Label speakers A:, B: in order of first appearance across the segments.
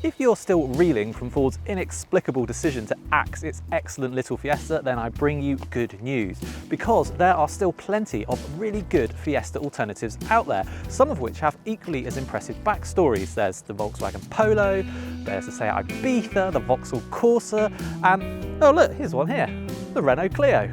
A: If you're still reeling from Ford's inexplicable decision to axe its excellent little Fiesta, then I bring you good news, because there are still plenty of really good Fiesta alternatives out there, some of which have equally as impressive backstories. There's the Volkswagen Polo, there's the Seat Ibiza, the Vauxhall Corsa, and oh look, here's one here, the Renault Clio.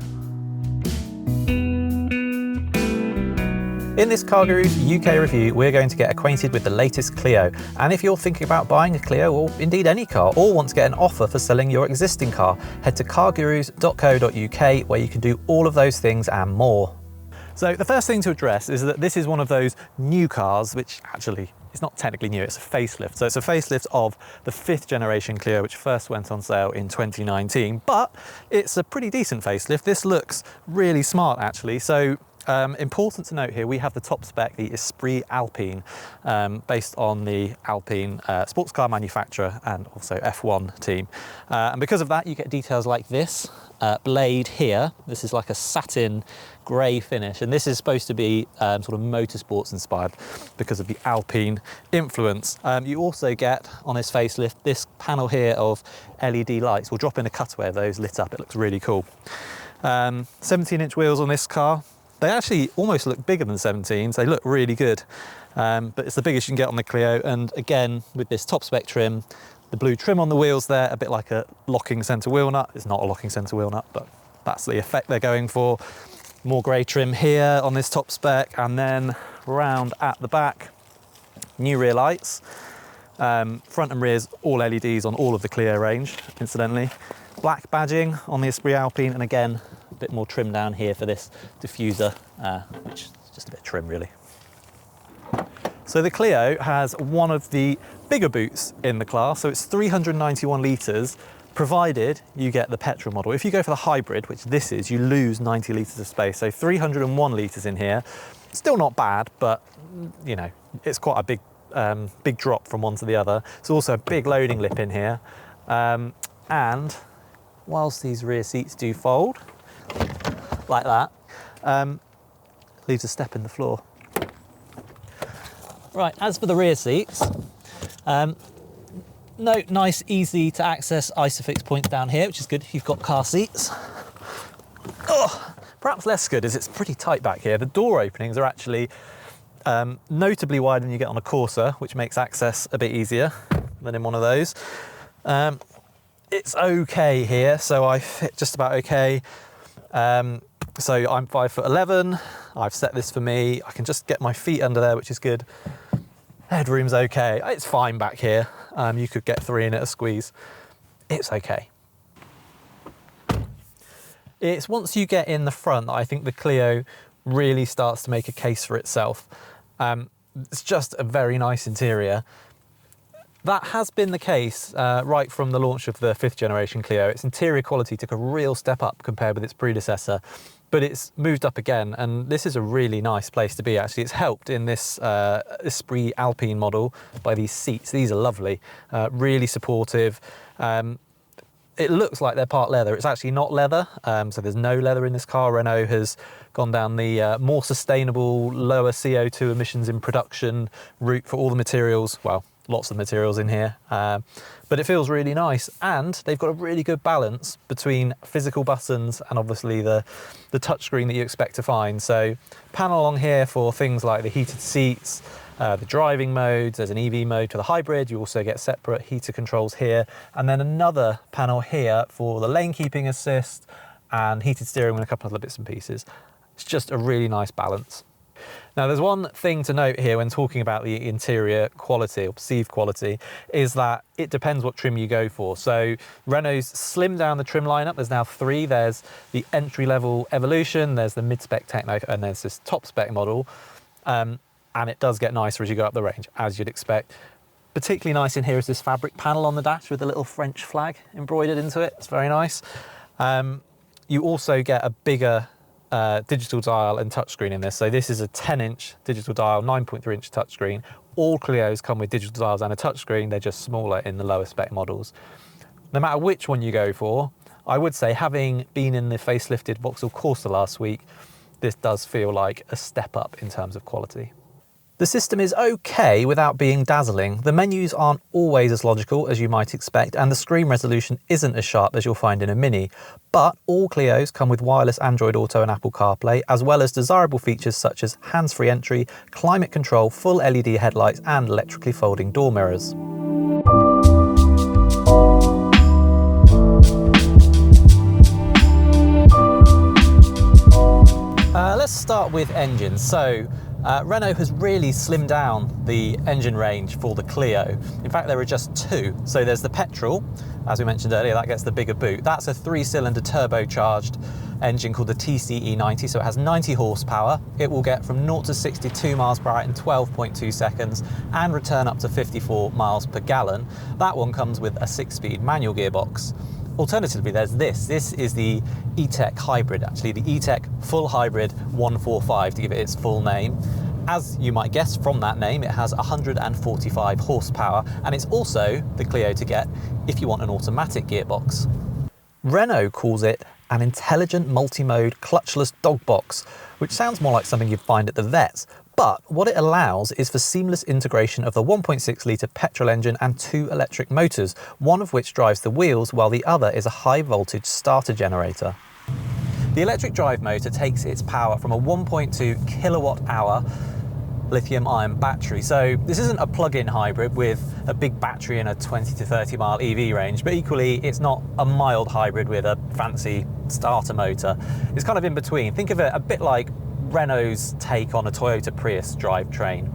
A: In this CarGurus UK review, we're going to get acquainted with the latest Clio. And if you're thinking about buying a Clio, or indeed any car, or want to get an offer for selling your existing car, head to cargurus.co.uk where you can do all of those things and more. So the first thing to address is that this is one of those new cars, which actually it's not technically new, it's a facelift. So it's a facelift of the 5th generation Clio, which first went on sale in 2019, but it's a pretty decent facelift. This looks really smart actually. So important to note here, we have the top spec, the Esprit Alpine, based on the Alpine sports car manufacturer and also F1 team. And because of that, you get details like this blade here. This is like a satin grey finish, and this is supposed to be sort of motorsports inspired because of the Alpine influence. You also get on this facelift this panel here of LED lights. We'll drop in a cutaway of those lit up. It looks really cool. 17-inch wheels on this car. They actually almost look bigger than 17s. They look really good, but it's the biggest you can get on the Clio. And again, with this top spec trim, the blue trim on the wheels there, a bit like a locking centre wheel nut. It's not a locking centre wheel nut, but that's the effect they're going for. More grey trim here on this top spec, and then round at the back, new rear lights. Front and rear's all LEDs on all of the Clio range, incidentally. Black badging on the Esprit Alpine, and again, a bit more trim down here for this diffuser, which is just a bit of trim really. So the Clio has one of the bigger boots in the class, so it's 391 litres, provided you get the petrol model. If you go for the hybrid, which this is, you lose 90 litres of space, so 301 litres in here. Still not bad, but you know, it's quite a big drop from one to the other. It's also a big loading lip in here, and whilst these rear seats do fold like that, leaves a step in the floor. Right, as for the rear seats, nice, easy to access ISOFIX points down here, which is good if you've got car seats. Oh, perhaps less good is it's pretty tight back here. The door openings are actually notably wider than you get on a Corsa, which makes access a bit easier than in one of those. It's okay here, so I fit just about okay. So I'm 5'11", I've set this for me. I can just get my feet under there, which is good. Headroom's okay, it's fine back here. You could get 3 in at a squeeze. It's okay. It's once you get in the front that I think the Clio really starts to make a case for itself. It's just a very nice interior. That has been the case right from the launch of the 5th generation Clio. Its interior quality took a real step up compared with its predecessor, but it's moved up again, and this is a really nice place to be actually. It's helped in this Esprit Alpine model by these seats. These are lovely, really supportive. It looks like they're part leather. It's actually not leather, so there's no leather in this car. Renault has gone down the more sustainable, lower CO2 emissions in production route for all the materials. Well, lots of materials in here, but it feels really nice, and they've got a really good balance between physical buttons and obviously the touchscreen that you expect to find. So panel along here for things like the heated seats, the driving modes. There's an EV mode for the hybrid. You also get separate heater controls here, and then another panel here for the lane keeping assist and heated steering and a couple of other bits and pieces. It's just a really nice balance. Now, there's one thing to note here when talking about the interior quality or perceived quality, is that it depends what trim you go for. So Renault's slimmed down the trim lineup. There's now 3. There's the entry-level Evolution, there's the mid-spec Techno, and there's this top-spec model. And it does get nicer as you go up the range, as you'd expect. Particularly nice in here is this fabric panel on the dash with a little French flag embroidered into it. It's very nice. You also get a bigger digital dial and touchscreen in this. So this is a 10-inch digital dial, 9.3-inch touchscreen. All Clios come with digital dials and a touchscreen. They're just smaller in the lower spec models. No matter which one you go for, I would say, having been in the facelifted Vauxhall Corsa last week, this does feel like a step up in terms of quality. The system is okay without being dazzling. The menus aren't always as logical as you might expect, and the screen resolution isn't as sharp as you'll find in a Mini. But all Clios come with wireless Android Auto and Apple CarPlay, as well as desirable features such as hands-free entry, climate control, full LED headlights, and electrically folding door mirrors. Let's start with engines. So Renault has really slimmed down the engine range for the Clio. In fact, there are just two. So there's the petrol, as we mentioned earlier, that gets the bigger boot. That's a 3-cylinder turbocharged engine called the TCE90, so it has 90 horsepower. It will get from 0 to 62 miles per hour in 12.2 seconds and return up to 54 miles per gallon. That one comes with a 6-speed manual gearbox. Alternatively, there's this. This is the E-Tech Hybrid, actually, the E-Tech Full Hybrid 145 to give it its full name. As you might guess from that name, it has 145 horsepower, and it's also the Clio to get if you want an automatic gearbox. Renault calls it an intelligent multi-mode clutchless dog box, which sounds more like something you'd find at the vets. But what it allows is for seamless integration of the 1.6 litre petrol engine and 2 electric motors, one of which drives the wheels while the other is a high voltage starter generator. The electric drive motor takes its power from a 1.2 kilowatt hour lithium ion battery. So this isn't a plug-in hybrid with a big battery and a 20 to 30 mile EV range, but equally it's not a mild hybrid with a fancy starter motor. It's kind of in between. Think of it a bit like Renault's take on a Toyota Prius drivetrain.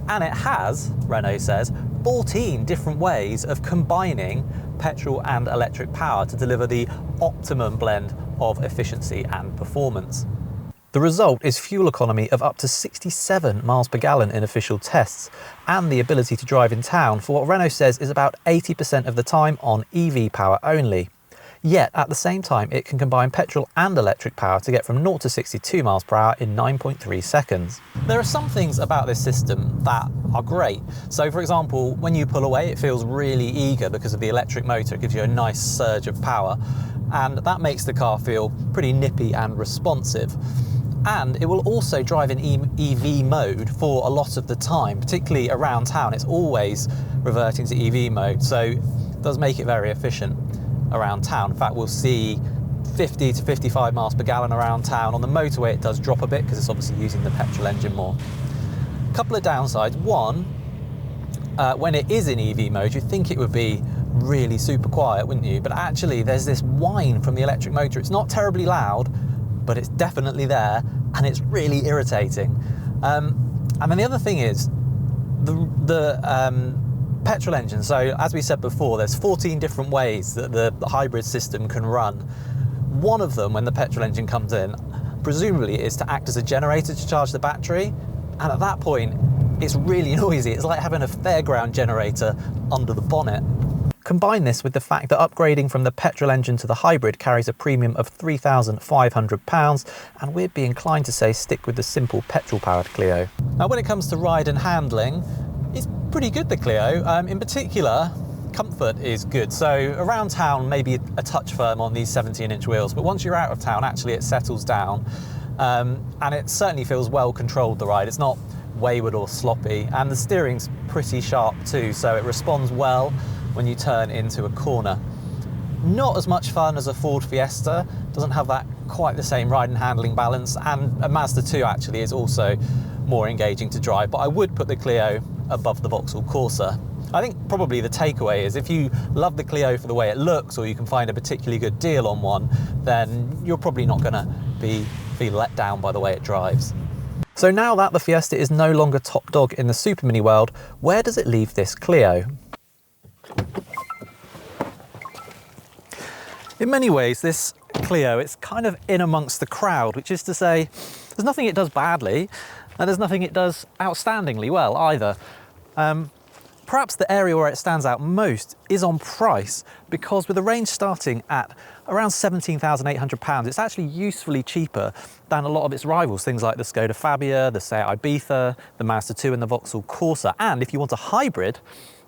A: And it has, Renault says, 14 different ways of combining petrol and electric power to deliver the optimum blend of efficiency and performance. The result is fuel economy of up to 67 miles per gallon in official tests, and the ability to drive in town for what Renault says is about 80% of the time on EV power only. Yet, at the same time, it can combine petrol and electric power to get from 0 to 62 miles per hour in 9.3 seconds. There are some things about this system that are great. So, for example, when you pull away, it feels really eager because of the electric motor. It gives you a nice surge of power, and that makes the car feel pretty nippy and responsive. And it will also drive in EV mode for a lot of the time, particularly around town. It's always reverting to EV mode, so it does make it very efficient around town. In fact, we'll see 50 to 55 miles per gallon around town. On the motorway, it does drop a bit because it's obviously using the petrol engine more. A couple of downsides. One, when it is in EV mode, you'd think it would be really super quiet, wouldn't you? But actually, there's this whine from the electric motor. It's not terribly loud, but it's definitely there, and it's really irritating. And then the other thing is the petrol engine. So as we said before, there's 14 different ways that the hybrid system can run. One of them, when the petrol engine comes in, presumably is to act as a generator to charge the battery. And at that point, it's really noisy. It's like having a fairground generator under the bonnet. Combine this with the fact that upgrading from the petrol engine to the hybrid carries a premium of £3,500, and we'd be inclined to say stick with the simple petrol-powered Clio. Now, when it comes to ride and handling, it's pretty good, the Clio. In particular, comfort is good. So around town, maybe a touch firm on these 17-inch wheels, but once you're out of town, actually it settles down, and it certainly feels well controlled, the ride. It's not wayward or sloppy, and the steering's pretty sharp too, so it responds well when you turn into a corner. Not as much fun as a Ford Fiesta, doesn't have that quite the same ride and handling balance, and a Mazda 2 actually is also more engaging to drive, but I would put the Clio above the Vauxhall Corsa. I think probably the takeaway is if you love the Clio for the way it looks, or you can find a particularly good deal on one, then you're probably not going to be let down by the way it drives. So now that the Fiesta is no longer top dog in the supermini world, where does it leave this Clio? In many ways, this Clio, it's kind of in amongst the crowd, which is to say, there's nothing it does badly, and there's nothing it does outstandingly well either. Perhaps the area where it stands out most is on price, because with a range starting at around £17,800, it's actually usefully cheaper than a lot of its rivals, things like the Skoda Fabia, the Seat Ibiza, the Mazda 2 and the Vauxhall Corsa. And if you want a hybrid,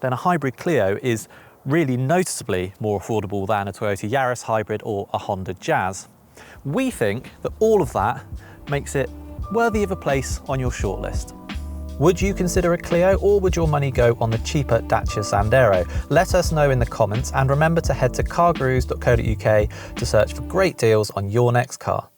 A: then a hybrid Clio is really noticeably more affordable than a Toyota Yaris hybrid or a Honda Jazz. We think that all of that makes it worthy of a place on your shortlist. Would you consider a Clio, or would your money go on the cheaper Dacia Sandero? Let us know in the comments, and remember to head to cargurus.co.uk to search for great deals on your next car.